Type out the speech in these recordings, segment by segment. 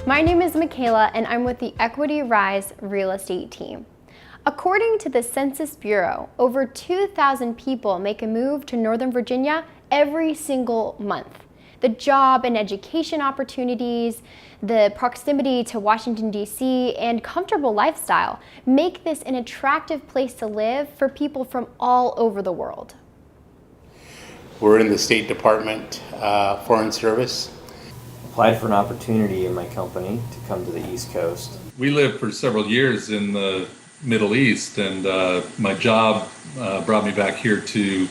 My name is Michaela and I'm with the Equity Rise real estate team. According to the Census Bureau, over 2,000 people make a move to Northern Virginia every single month. The job and education opportunities, the proximity to Washington, D.C., and comfortable lifestyle make this an attractive place to live for people from all over the world. We're in the State Department Foreign Service. Applied for an opportunity in my company to come to the East Coast. We lived for several years in the Middle East, and my job brought me back here to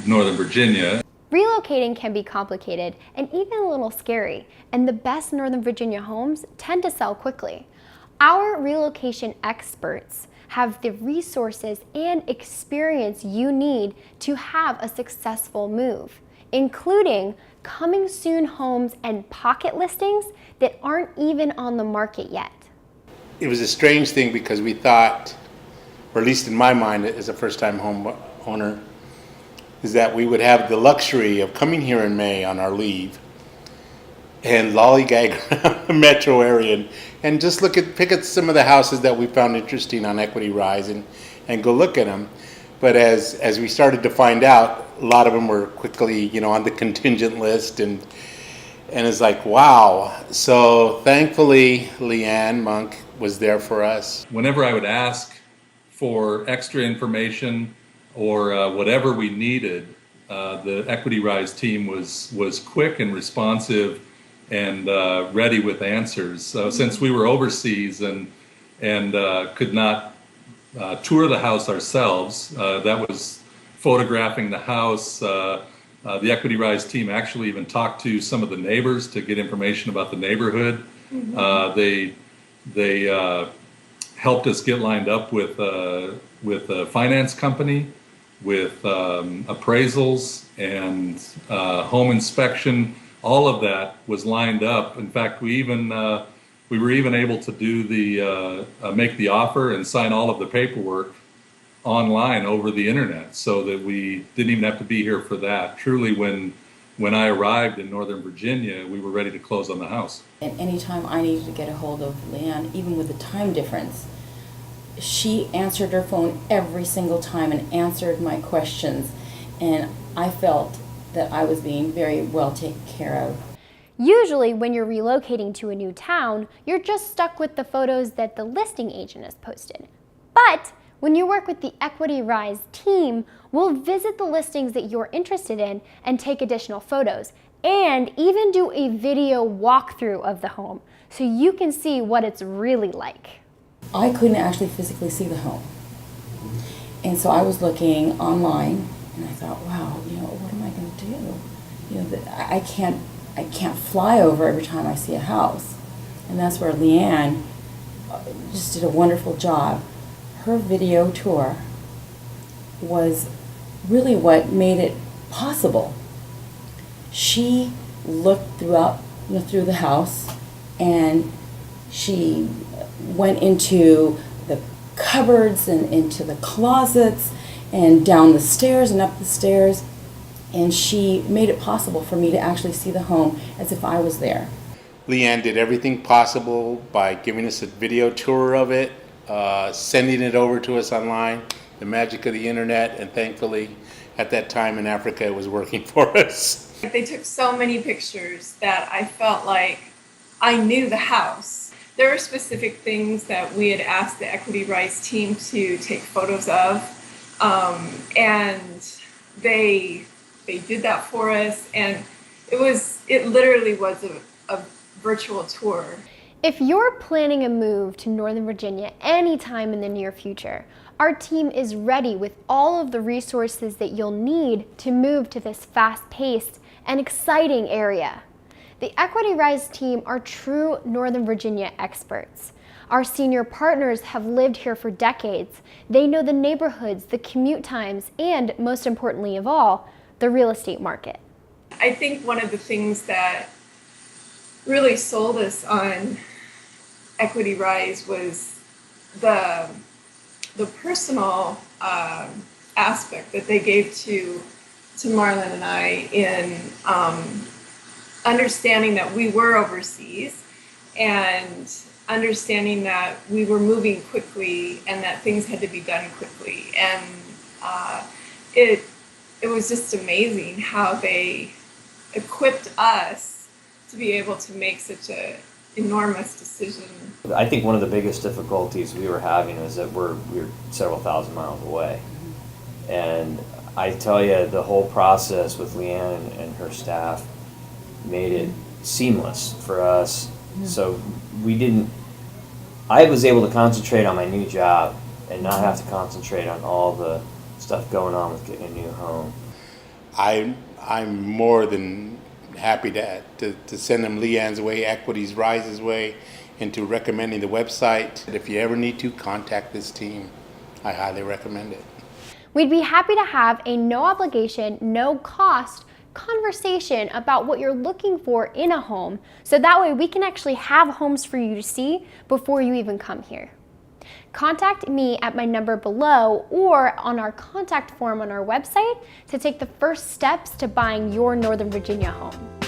Northern Virginia. Relocating can be complicated and even a little scary, and the best Northern Virginia homes tend to sell quickly. Our relocation experts have the resources and experience you need to have a successful move, including coming soon homes and pocket listings that aren't even on the market yet. It was a strange thing because we thought, or at least in my mind as a first-time home owner, is that we would have the luxury of coming here in May on our leave and lollygag around the metro area and just pick at some of the houses that we found interesting on Equity Rise and go look at them. But as we started to find out, a lot of them were quickly, on the contingent list, and it's like, wow. So thankfully, Leanne Monk was there for us. Whenever I would ask for extra information or whatever we needed, the Equity Rise team was quick and responsive and ready with answers. Since we were overseas and could not tour the house ourselves, that was photographing the house. The Equity Rise team actually even talked to some of the neighbors to get information about the neighborhood. Mm-hmm. They helped us get lined up with a finance company, with appraisals and home inspection. All of that was lined up. In fact, we were even able to do make the offer and sign all of the paperwork online over the internet, so that we didn't even have to be here for that. Truly, when I arrived in Northern Virginia, we were ready to close on the house. And anytime I needed to get a hold of Leanne, even with the time difference, she answered her phone every single time and answered my questions. And I felt that I was being very well taken care of. Usually when you're relocating to a new town, you're just stuck with the photos that the listing agent has posted. But when you work with the Equity Rise team, we'll visit the listings that you're interested in and take additional photos, and even do a video walkthrough of the home so you can see what it's really like. I couldn't actually physically see the home. And so I was looking online and I thought, wow, what am I going to do? I can't fly over every time I see a house. And that's where Leanne just did a wonderful job. Her video tour was really what made it possible. She looked through the house, and she went into the cupboards and into the closets and down the stairs and up the stairs, and she made it possible for me to actually see the home as if I was there. Leanne did everything possible by giving us a video tour of it, sending it over to us online, the magic of the internet, and thankfully at that time in Africa it was working for us. They took so many pictures that I felt like I knew the house. There were specific things that we had asked the Equity Rise team to take photos of, and they did that for us, and it literally was a virtual tour. If you're planning a move to Northern Virginia anytime in the near future, our team is ready with all of the resources that you'll need to move to this fast-paced and exciting area. The Equity Rise team are true Northern Virginia experts. Our senior partners have lived here for decades. They know the neighborhoods, the commute times, and most importantly of all, the real estate market. I think one of the things that really sold us on Equity Rise was the personal aspect that they gave to Marlon and I in understanding that we were overseas and understanding that we were moving quickly and that things had to be done quickly. And it was just amazing how they equipped us to be able to make such a enormous decision. I think one of the biggest difficulties we were having is that we're several thousand miles away. And I tell you, the whole process with Leanne and her staff made it seamless for us. So I was able to concentrate on my new job and not have to concentrate on all the stuff going on with getting a new home. I'm more than happy to send them Leanne's way, Equities Rise's way, into recommending the website. If you ever need to, contact this team. I highly recommend it. We'd be happy to have a no obligation, no cost conversation about what you're looking for in a home, so that way we can actually have homes for you to see before you even come here. Contact me at my number below or on our contact form on our website to take the first steps to buying your Northern Virginia home.